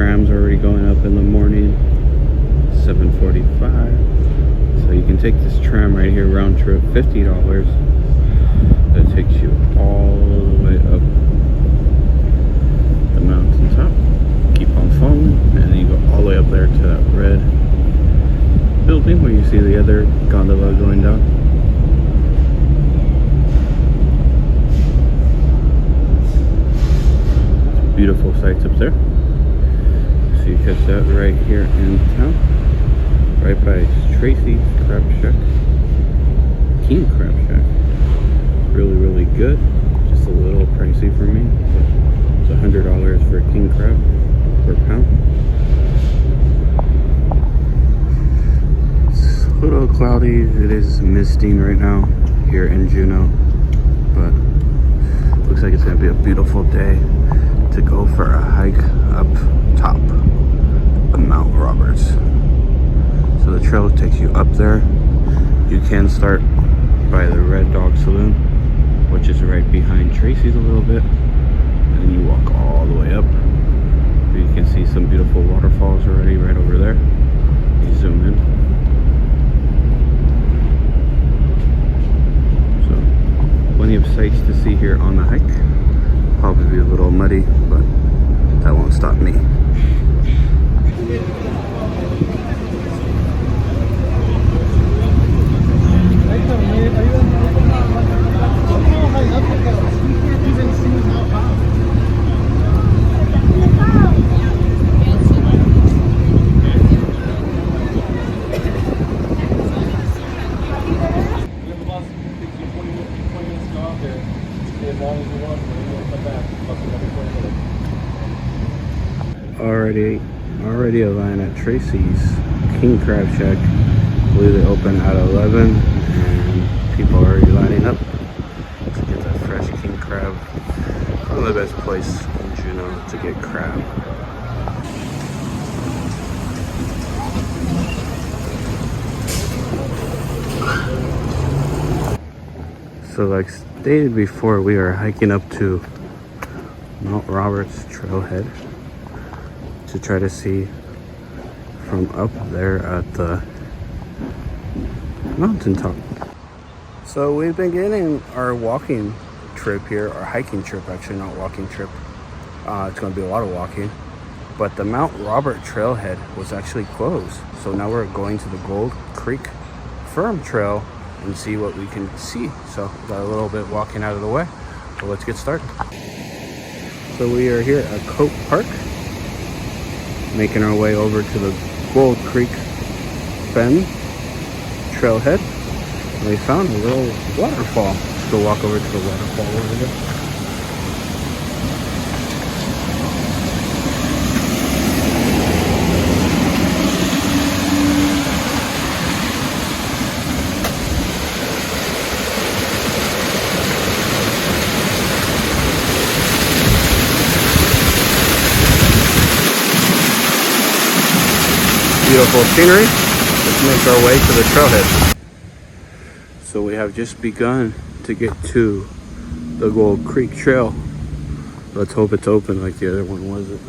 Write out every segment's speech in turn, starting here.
trams are already going up in the morning. 7:45. So you can take this tram right here, round trip, $50. That takes you all the way up the mountaintop. Keep on following, and then you go all the way up there to that red building where you see the other gondola going down. Beautiful sights up there. So you catch that right here in town, right by Tracy's Crab Shack, King Crab Shack. Really good. Just a little pricey for me. It's $100 for a king crab per pound. It's a little cloudy. It is misting right now here in Juneau, but looks like it's gonna be a beautiful day to go for a hike up top of Mount Roberts. So the trail takes you up there. You can start by the Red Dog Saloon, which is right behind Tracy's a little bit, and then you walk all the way up. You can see some beautiful waterfalls already right over there. You zoom in. So plenty of sights to see here on the hike. Probably be a little muddy, but that won't stop me. Already a line at Tracy's King Crab Shack. I believe they open at 11, and people are already lining up to get that fresh king crab. One of the best places in Juneau to get crab. So like stated before, we are hiking up to Mount Roberts Trailhead to try to see from up there at the mountaintop. So we've been getting our walking trip here, our hiking trip actually, not walking trip. It's going to be a lot of walking, but the Mount Robert Trailhead was actually closed. So now we're going to the Gold Creek Firm Trail and see what we can see. So got a little bit walking out of the way, so let's get started. So we are here at Cope Park, making our way over to the Gold Creek Bend Trailhead. And we found a little waterfall. Let's go walk over to the waterfall over there. Beautiful scenery. Let's make our way to the trailhead. So we have just begun to get to the Gold Creek Trail. Let's hope it's open like the other one wasn't.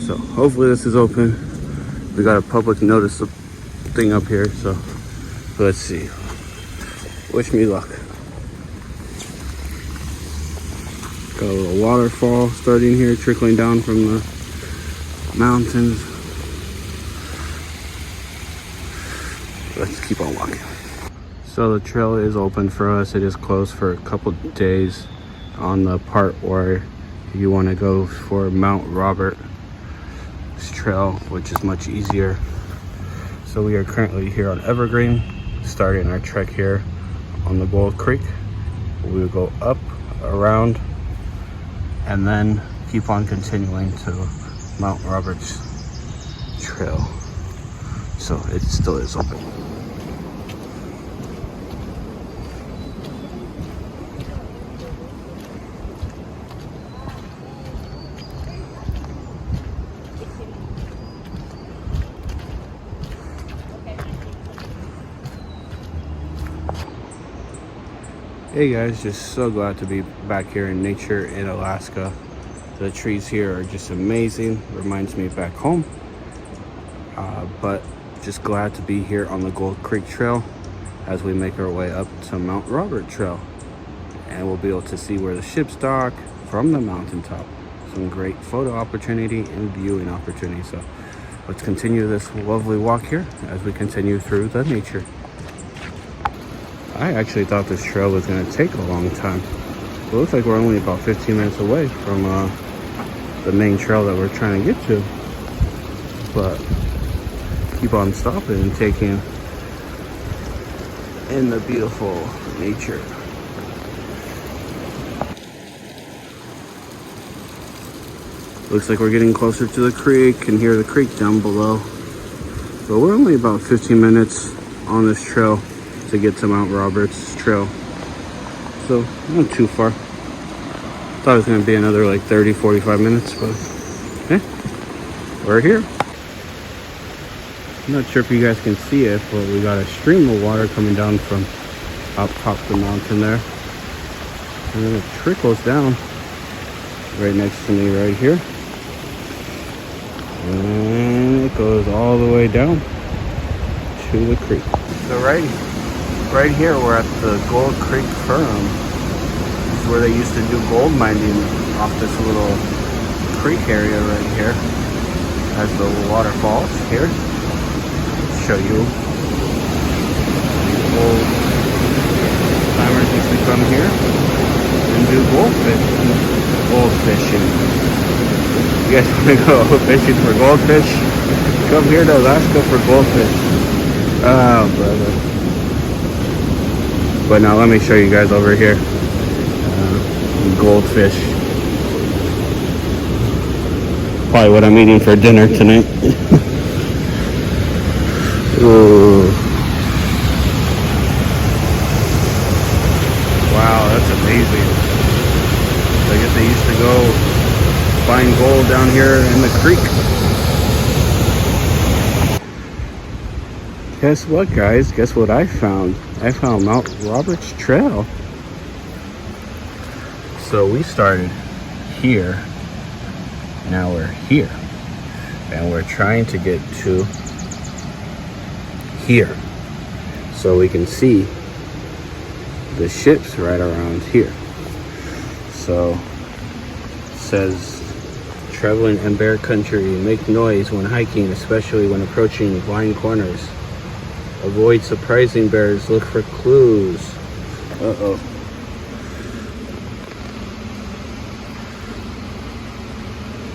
So hopefully this is open. We got a public notice thing up here, so let's see. Wish me luck. Got a little waterfall starting here, trickling down from the mountains. Let's keep on walking. So the trail is open for us. It is closed for a couple days on the part where you want to go for Mount Robert Trail, which is much easier. So we are currently here on Evergreen, starting our trek here on the Gold Creek. We will go up, around, and then keep on continuing to Mount Roberts Trail. So it still is open. Hey guys, just so glad to be back here in nature in Alaska. The trees here are just amazing. Reminds me of back home. But just glad to be here on the Gold Creek Trail as we make our way up to Mount Robert Trail. And we'll be able to see where the ships dock from the mountaintop. Some great photo opportunity and viewing opportunity. So let's continue this lovely walk here as we continue through the nature. I actually thought this trail was going to take a long time. It looks like we're only about 15 minutes away from the main trail that we're trying to get to. But keep on stopping and taking in the beautiful nature. Looks like we're getting closer to the creek. Can hear the creek down below. But we're only about 15 minutes on this trail to get to Mount Roberts Trail. So not too far. Thought it was gonna be another like 30-45 minutes, but we're here. I'm not sure if you guys can see it, but we got a stream of water coming down from up top the mountain there. And then it trickles down right next to me right here. And it goes all the way down to the creek. So right here we're at the Gold Creek Firm. This is where they used to do gold mining off this little creek area right here. As the waterfalls here. Show you. These old timers used to come here and do gold fishing. You guys want to go fishing for goldfish? Come here to Alaska for goldfish. Oh, brother. But now let me show you guys over here. Goldfish. Probably what I'm eating for dinner tonight. Ooh. Wow, that's amazing. I guess they used to go find gold down here in the creek. Guess what, guys? Guess what I found? I found Mount Roberts Trail. So we started here. Now we're here. And we're trying to get to here. So we can see the ships right around here. So it says, traveling in bear country, make noise when hiking, especially when approaching blind corners. Avoid surprising bears, look for clues. Uh-oh.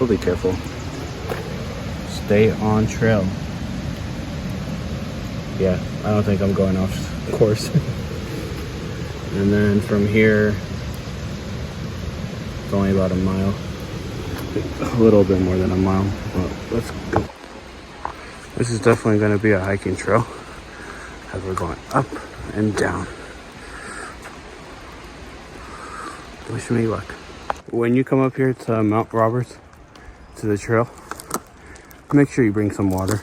We'll be careful. Stay on trail. Yeah, I don't think I'm going off course. And then from here, it's only about a mile. A little bit more than a mile. Well, let's go. This is definitely going to be a hiking trail as we're going up and down. Wish me luck. When you come up here to Mount Roberts, to the trail, make sure you bring some water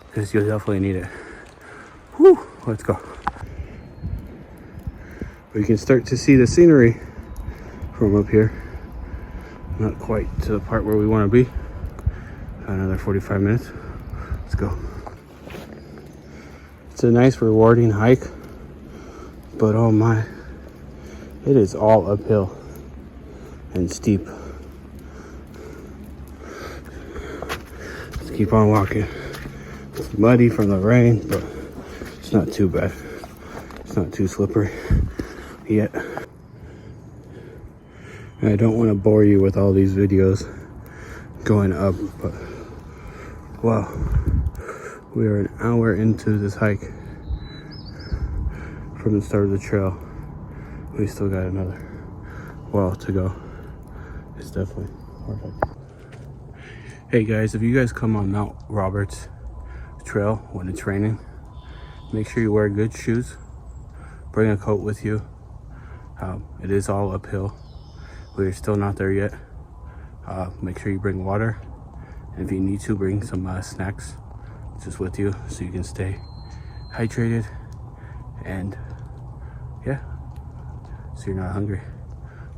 because you'll definitely need it. Whew, let's go. We can start to see the scenery from up here. Not quite to the part where we want to be. Another 45 minutes. Let's go. It's a nice rewarding hike, but oh my, it is all uphill and steep. Let's keep on walking. It's muddy from the rain, but it's not too bad. It's not too slippery yet. I don't want to bore you with all these videos going up, but wow, we are an hour into this hike from the start of the trail. We still got another while to go. It's definitely perfect. Hey guys, if you guys come on Mount Roberts Trail when it's raining, make sure you wear good shoes. Bring a coat with you. It is all uphill. We're still not there yet. Make sure you bring water, and if you need to, bring some snacks just with you so you can stay hydrated, and yeah, so you're not hungry.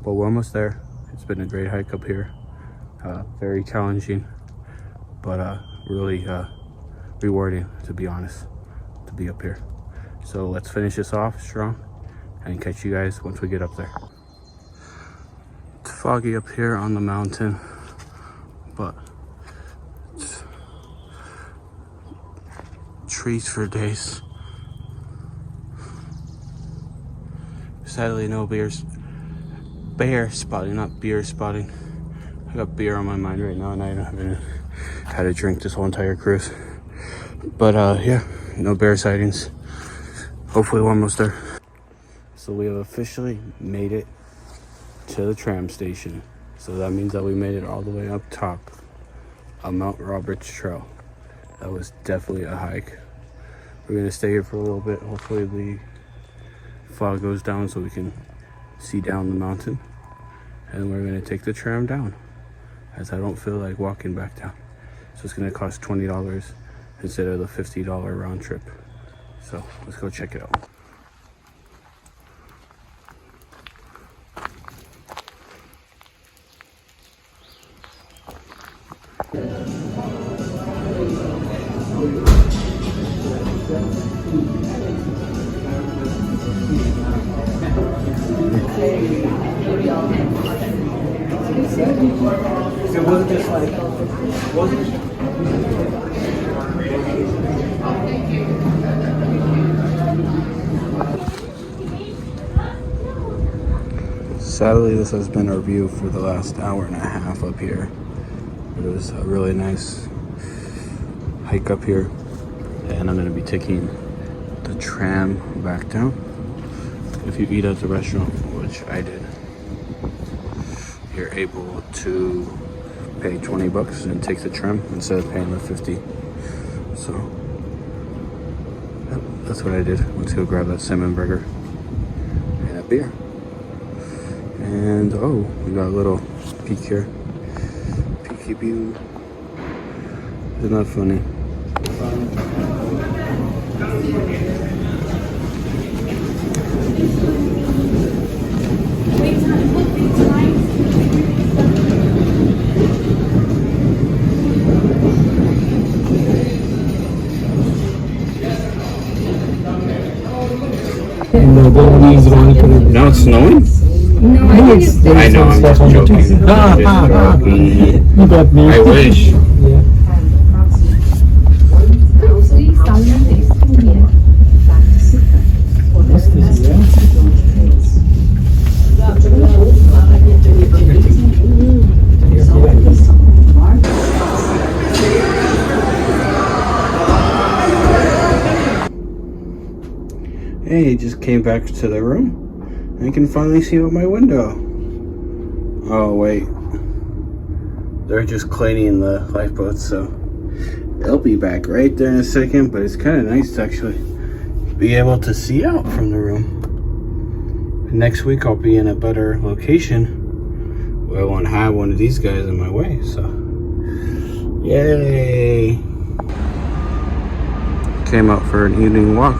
But we're almost there, It's been a great hike up here. Very challenging, but really rewarding, to be honest, to be up here. So let's finish this off strong and catch you guys once we get up there. It's foggy up here on the mountain, but it's trees for days. Sadly, no bear spotting, not beer spotting. I got beer on my mind right now, and I haven't had a drink this whole entire cruise. But yeah, no bear sightings. Hopefully we're almost there. So we have officially made it to the tram station. So that means that we made it all the way up top of Mount Roberts Trail. That was definitely a hike. We're gonna stay here for a little bit. Hopefully the fog goes down so we can see down the mountain. And we're gonna take the tram down, as I don't feel like walking back down. So it's gonna cost $20 instead of the $50 round trip. So let's go check it out. It wasn't just like, wasn't it? Sadly, this has been our view for the last hour and a half up here. But it was a really nice hike up here. And I'm gonna be taking the tram back down. If you eat at the restaurant, which I did, you're able to pay $20 and take the tram instead of paying the 50. So that's what I did. Let's go grab that salmon burger and a beer. And oh, we got a little peek here. Peeky view. Isn't that funny? Now it's snowing? No, I think it's I know, I'm just joking. You got me. I wish. Hey, just came back to the room. I can finally see out my window. Oh wait, they're just cleaning the lifeboats, so they'll be back right there in a second. But it's kind of nice to actually be able to see out from the room. Next week I'll be in a better location where I won't have one of these guys in my way. So yay! Came out for an evening walk.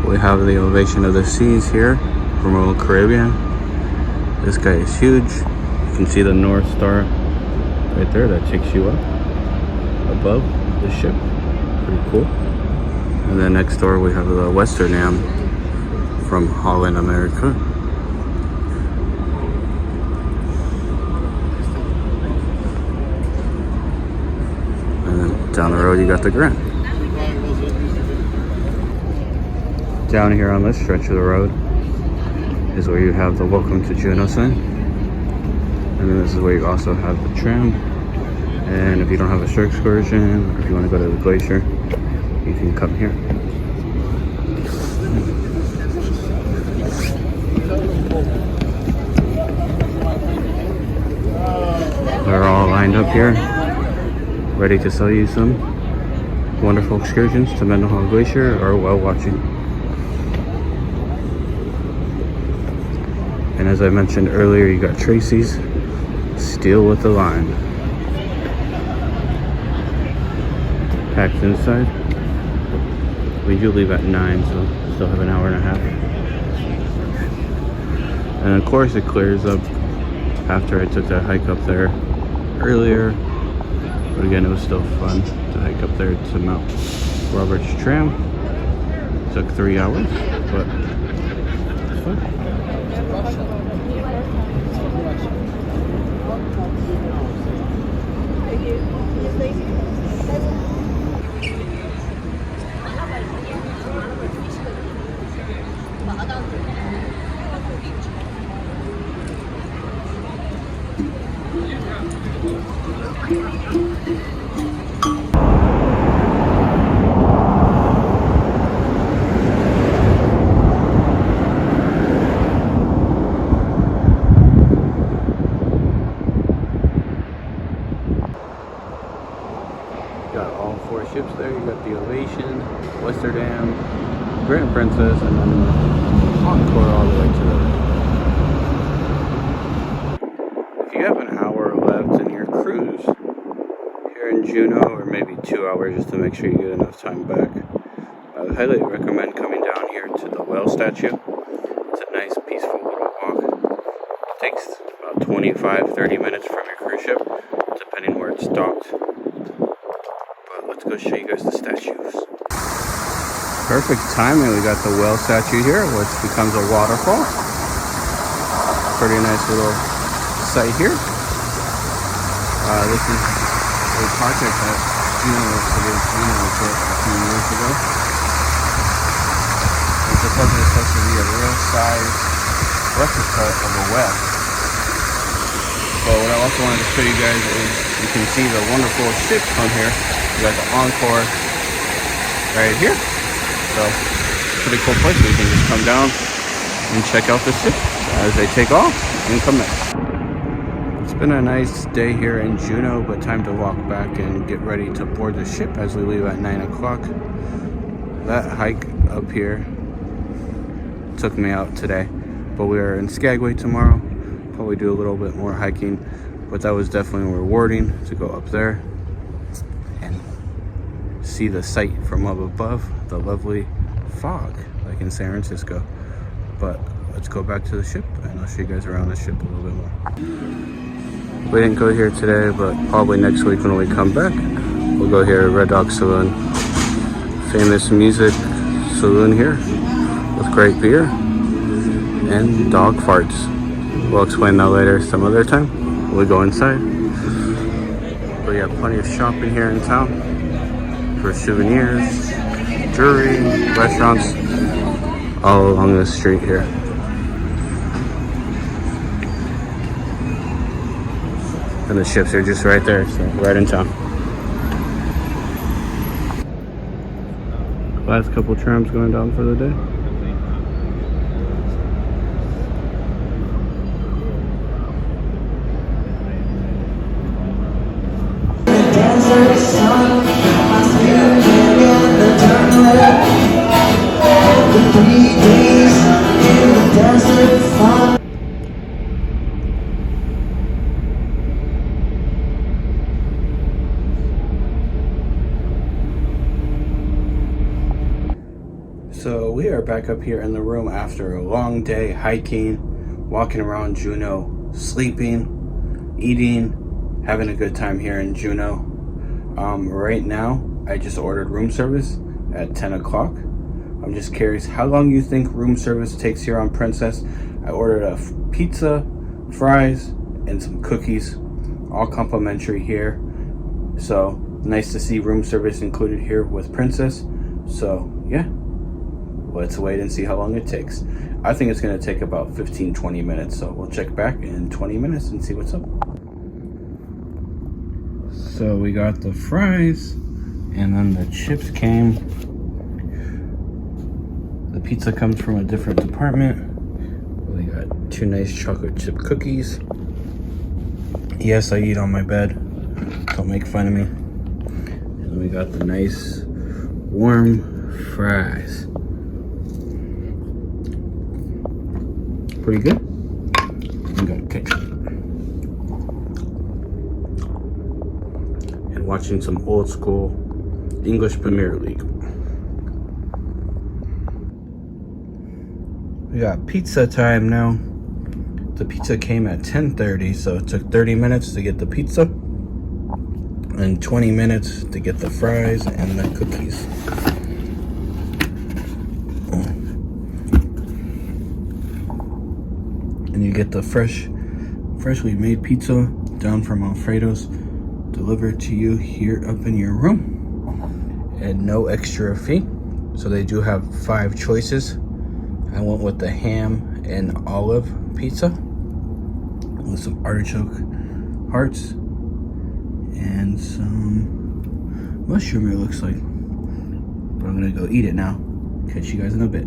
We have the elevation of the seas here from Royal Caribbean. This guy is huge. You can see the North Star right there that takes you up above the ship. Pretty cool. And then next door we have the Western Am from Holland, America. And then down the road you got the Grand. Down here on this stretch of the road is where you have the Welcome to Juneau sign. And then this is where you also have the tram. And if you don't have a shore excursion, or if you want to go to the glacier, you can come here. They're all lined up here, ready to sell you some wonderful excursions to Mendenhall Glacier or whale watching. And as I mentioned earlier, you got Tracy's Steel with the Line. Packed inside. We do leave at 9, so still have an hour and a half. And of course it clears up after I took that hike up there earlier. But again, it was still fun to hike up there to Mount Roberts Tram. Took 3 hours, but it's fun. Got all 4 ships there. You got the Ovation, Westerdam, Grand Princess, and then Encore all the way to the. If you have an hour left in your cruise here in Juneau, or maybe 2 hours just to make sure you get enough time back, I would highly recommend coming down here to the whale statue. It's a nice, peaceful little walk. It takes about 25-30 minutes from your cruise ship, depending where it's docked. Let's go show you guys the statues. Perfect timing. We got the whale statue here, which becomes a waterfall. Pretty nice little site here. This is a project that Juneau did a few years ago. It's supposed to be a real size replica of a whale. But what I also wanted to show you guys is you can see the wonderful ships on here. We got the Encore right here. So, pretty cool place where you can just come down and check out the ship as they take off and come back. It's been a nice day here in Juneau, but time to walk back and get ready to board the ship as we leave at 9 o'clock. That hike up here took me out today, but we are in Skagway tomorrow. Probably do a little bit more hiking, but that was definitely rewarding to go up there and see the sight from up above, the lovely fog like in San Francisco. But let's go back to the ship and I'll show you guys around the ship a little bit more. We didn't go here today, but probably next week when we come back, we'll go here at Red Dog Saloon. Famous music saloon here with great beer and dog farts. We'll explain that later some other time. We'll go inside. But yeah, plenty of shopping here in town for souvenirs, jewelry, restaurants, all along this street here. And the ships are just right there, so right in town. Last couple trams going down for the day. So we are back up here in the room after a long day hiking, walking around Juneau, sleeping, eating, having a good time here in Juneau. Right now, I just ordered room service at 10 o'clock. I'm just curious how long you think room service takes here on Princess. I ordered a pizza, fries, and some cookies, all complimentary here. So nice to see room service included here with Princess. So yeah, let's wait and see how long it takes. I think it's going to take about 15-20 minutes, so we'll check back in 20 minutes and see what's up. So we got the fries, and then the chips came. The pizza comes from a different department. We got 2 nice chocolate chip cookies. Yes, I eat on my bed. Don't make fun of me. And we got the nice warm fries. Pretty good. We got ketchup. And watching some old school English Premier League. We got pizza time now. The pizza came at 10:30, so it took 30 minutes to get the pizza and 20 minutes to get the fries and the cookies. And you get the freshly made pizza down from Alfredo's delivered to you here up in your room at no extra fee. So they do have 5 choices. I went with the ham and olive pizza with some artichoke hearts and some mushroom, it looks like. But I'm gonna go eat it now. Catch you guys in a bit.